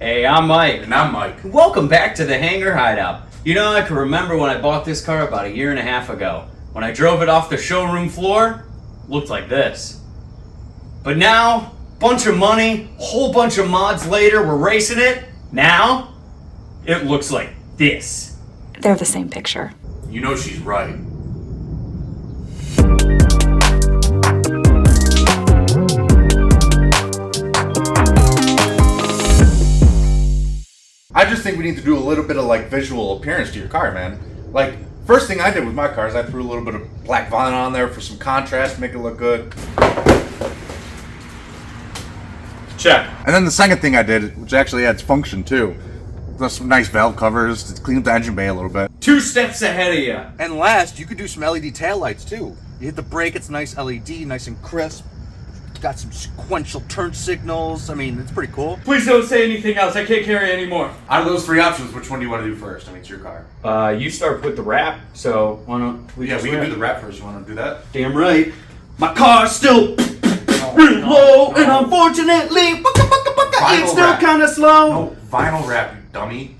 Hey, I'm Mike. And I'm Mike. Welcome back to the Hangar Hideout. You know, I can remember when I bought this car about 1.5 years ago. When I drove it off the showroom floor, it looked like this. But now, bunch of money, whole bunch of mods later, we're racing it. Now, it looks like this. They're the same picture. You know she's right. I just think we need to do a little bit of like visual appearance to your car, man. Like, first thing I did with my car is I threw a little bit of black vinyl on there for some contrast, make it look good. Check. And then the second thing I did, which actually adds function too, there's some nice valve covers to clean up the engine bay a little bit. 2 steps ahead of you. And last, you could do some LED taillights too. You hit the brake, it's nice LED, nice and crisp. Got some sequential turn signals. I mean, it's pretty cool. Please don't say anything else. I can't carry anymore. Out of those 3 options, which one do you want to do first? I mean, it's your car. You start with the wrap, so why don't we Yeah, we can do the wrap first. You want to do that? Damn right. My car's still really low, and unfortunately, it's still kind of slow. No, vinyl wrap, you dummy.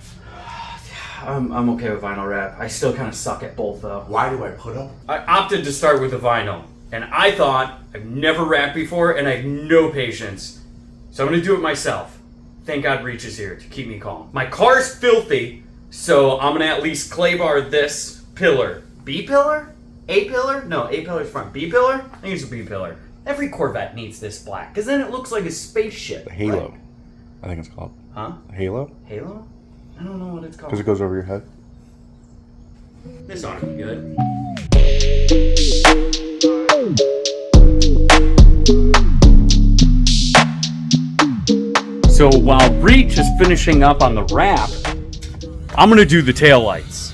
I'm okay with vinyl wrap. I still kind of suck at both, though. Why do I put up? I opted to start with the vinyl, and I thought I've never wrapped before, and I have no patience. So I'm going to do it myself. Thank God Reach is here to keep me calm. My car's filthy, so I'm going to at least clay bar this pillar. B pillar? A pillar? No, A pillar's front. B pillar? I think it's a B pillar. Every Corvette needs this black, because then it looks like a spaceship. The halo, right? I think it's called. Huh? A halo? Halo? I don't know what it's called. Because it goes over your head. This ought to be good. So while Reach is finishing up on the wrap, I'm gonna do the taillights.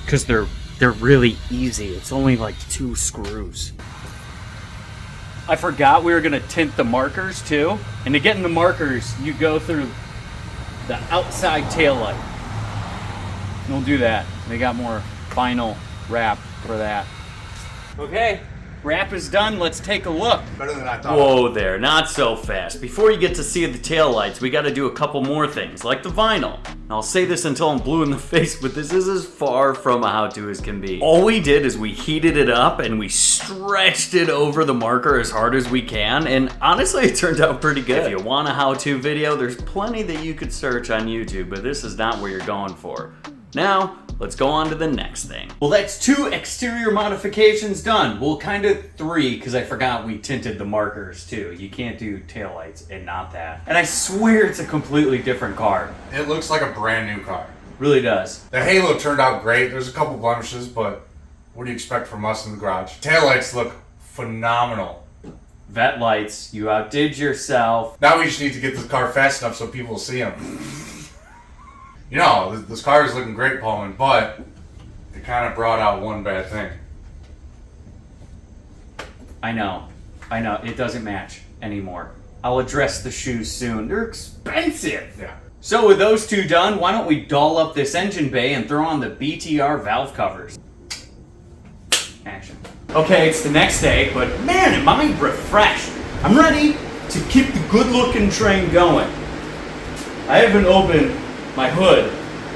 Because they're really easy. It's only like 2 screws. I forgot we were gonna tint the markers too. And to get in the markers, you go through the outside taillight. And we'll do that. They got more vinyl wrap for that. Okay, wrap is done. Let's take a look. Better than I thought. Whoa there, not so fast. Before you get to see the taillights, we gotta do a couple more things, like the vinyl. And I'll say this until I'm blue in the face, but this is as far from a how-to as can be. All we did is we heated it up and we stretched it over the marker as hard as we can, and honestly, it turned out pretty good. If you want a how-to video, there's plenty that you could search on YouTube, but this is not where you're going for. Now, let's go on to the next thing. Well, that's 2 exterior modifications done. Well, kind of 3, because I forgot we tinted the markers too. You can't do taillights and not that. And I swear it's a completely different car. It looks like a brand new car. Really does. The halo turned out great. There's a couple blemishes, but what do you expect from us in the garage? Taillights look phenomenal. Vet lights, you outdid yourself. Now we just need to get this car fast enough so people will see them. You know, this car is looking great, Paulman, but it kind of brought out one bad thing. I know, it doesn't match anymore. I'll address the shoes soon. They're expensive. Yeah. So with those 2 done, why don't we doll up this engine bay and throw on the BTR Valve Covers. Action. Okay, it's the next day, but man, am I refreshed. I'm ready to keep the good-looking train going. I haven't opened my hood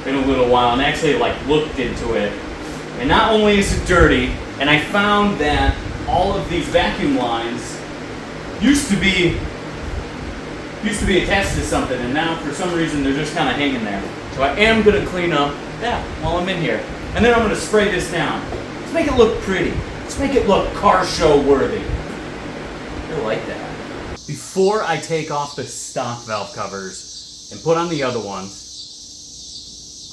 in a little while and actually looked into it. And not only is it dirty, and I found that all of these vacuum lines used to be attached to something, and now for some reason they're just kind of hanging there. So I am gonna clean up that while I'm in here. And then I'm gonna spray this down. Let's make it look pretty. Let's make it look car show worthy. I like that. Before I take off the stock valve covers and put on the other ones,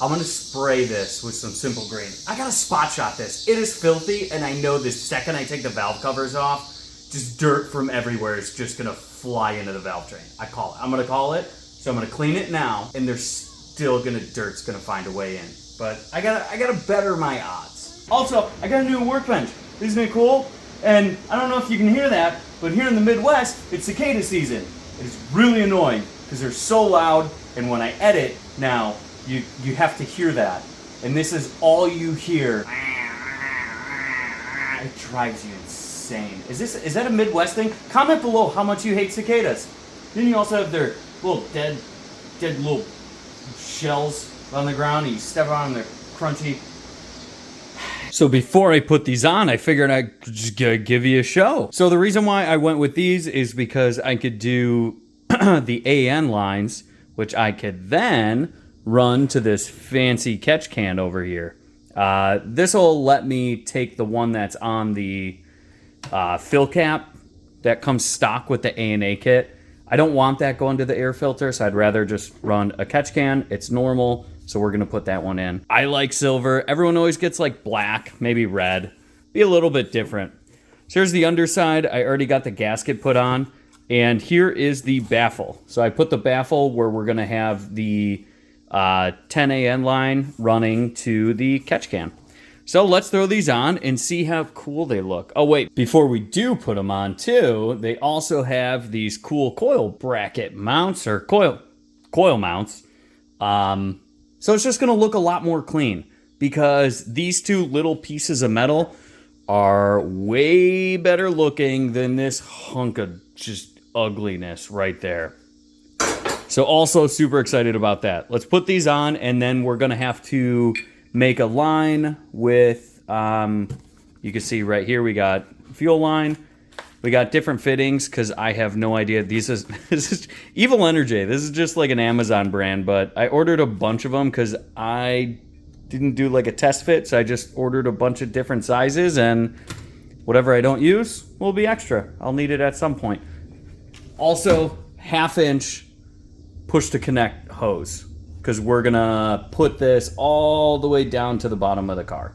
I'm gonna spray this with some simple green. I gotta spot shot this. It is filthy, and I know the second I take the valve covers off, just dirt from everywhere is just gonna fly into the valve train. I call it. I'm gonna call it, so I'm gonna clean it now, and there's still dirt's gonna find a way in. But I gotta better my odds. Also, I got a new workbench. Isn't it cool? And I don't know if you can hear that, but here in the Midwest, it's cicada season. It's really annoying, because they're so loud, and when I edit now, you have to hear that. And this is all you hear. It drives you insane. Is that a Midwest thing? Comment below how much you hate cicadas. Then you also have their little dead little shells on the ground and you step on them, they're crunchy. So before I put these on, I figured I'd just give you a show. So the reason why I went with these is because I could do the AN lines, which I could then run to this fancy catch can over here. This will let me take the one that's on the fill cap that comes stock with the A&A kit. I don't want that going to the air filter, so I'd rather just run a catch can. It's normal, so we're gonna put that one in. I like silver. Everyone always gets like black, maybe red. Be a little bit different. So here's the underside. I already got the gasket put on, and here is the baffle. So I put the baffle where we're gonna have the 10 AN line running to the catch can. So let's throw these on and see how cool they look. Oh wait, before we do put them on too, they also have these cool coil bracket mounts or coil mounts. So it's just gonna look a lot more clean because these two little pieces of metal are way better looking than this hunk of just ugliness right there. So also super excited about that. Let's put these on and then we're gonna have to make a line with, you can see right here we got fuel line. We got different fittings because I have no idea. This is Evil Energy. This is just like an Amazon brand, but I ordered a bunch of them because I didn't do like a test fit. So I just ordered a bunch of different sizes and whatever I don't use will be extra. I'll need it at some point. Also, 1/2 inch push to connect hose because we're gonna put this all the way down to the bottom of the car.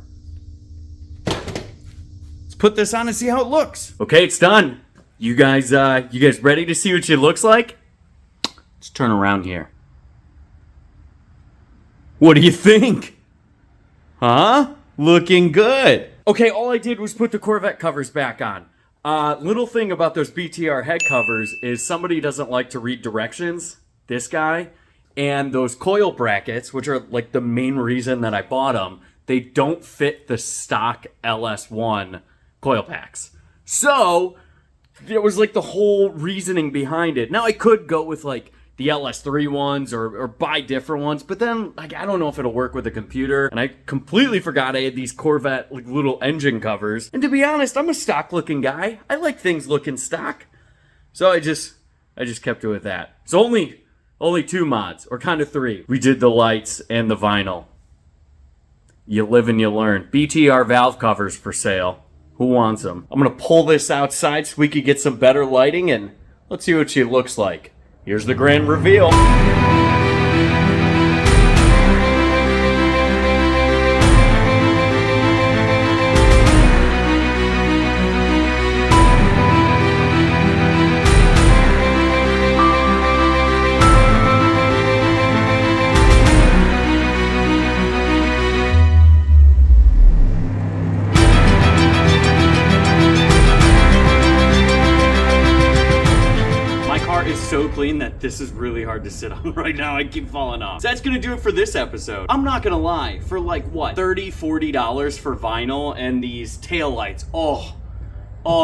Let's put this on and see how it looks. Okay, it's done. You guys ready to see what it looks like? Let's turn around here. What do you think? Huh? Looking good. Okay, all I did was put the Corvette covers back on. Little thing about those BTR head covers is somebody doesn't like to read directions. This guy. And those coil brackets, which are like the main reason that I bought them, they don't fit the stock LS1 coil packs. So there was like the whole reasoning behind it. Now I could go with like the LS3 ones or buy different ones, but then like I don't know if it'll work with a computer. And I completely forgot I had these Corvette like little engine covers. And to be honest, I'm a stock looking guy. I like things looking stock. So I just kept it with that. It's only 2 mods, or kind of 3. We did the lights and the vinyl. You live and you learn. BTR Valve Covers for sale. Who wants them? I'm gonna pull this outside so we could get some better lighting and let's see what she looks like. Here's the grand reveal. So clean that this is really hard to sit on right now. I keep falling off. So that's gonna do it for this episode. I'm not gonna lie, for like what, $30, $40 for vinyl and these tail lights. Oh,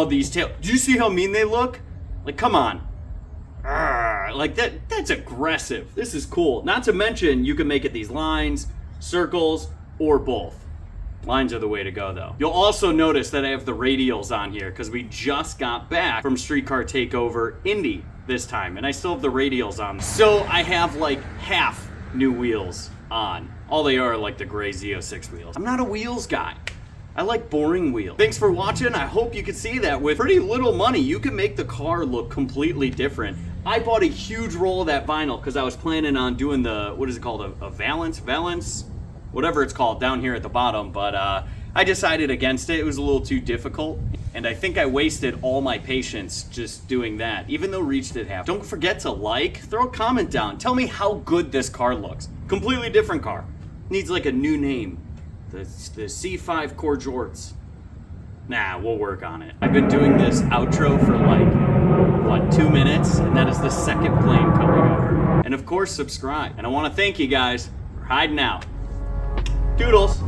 these tail. Do you see how mean they look? Like, come on. Like that's aggressive. This is cool. Not to mention you can make it these lines, circles, or both. Lines are the way to go though. You'll also notice that I have the radials on here because we just got back from Streetcar Takeover Indy this time and I still have the radials on. So I have like half new wheels on. All they are like the gray Z06 wheels. I'm not a wheels guy. I like boring wheels. Thanks for watching. I hope you could see that with pretty little money, you can make the car look completely different. I bought a huge roll of that vinyl because I was planning on doing the, what is it called? A valance, whatever it's called down here at the bottom, but I decided against it. It was a little too difficult, and I think I wasted all my patience just doing that, even though Reach did half. Don't forget to like, throw a comment down. Tell me how good this car looks. Completely different car. Needs like a new name. The C5 Jorts. Nah, we'll work on it. I've been doing this outro for like, what, 2 minutes? And that is the second plane coming over. And of course, subscribe. And I want to thank you guys for hiding out. Doodles.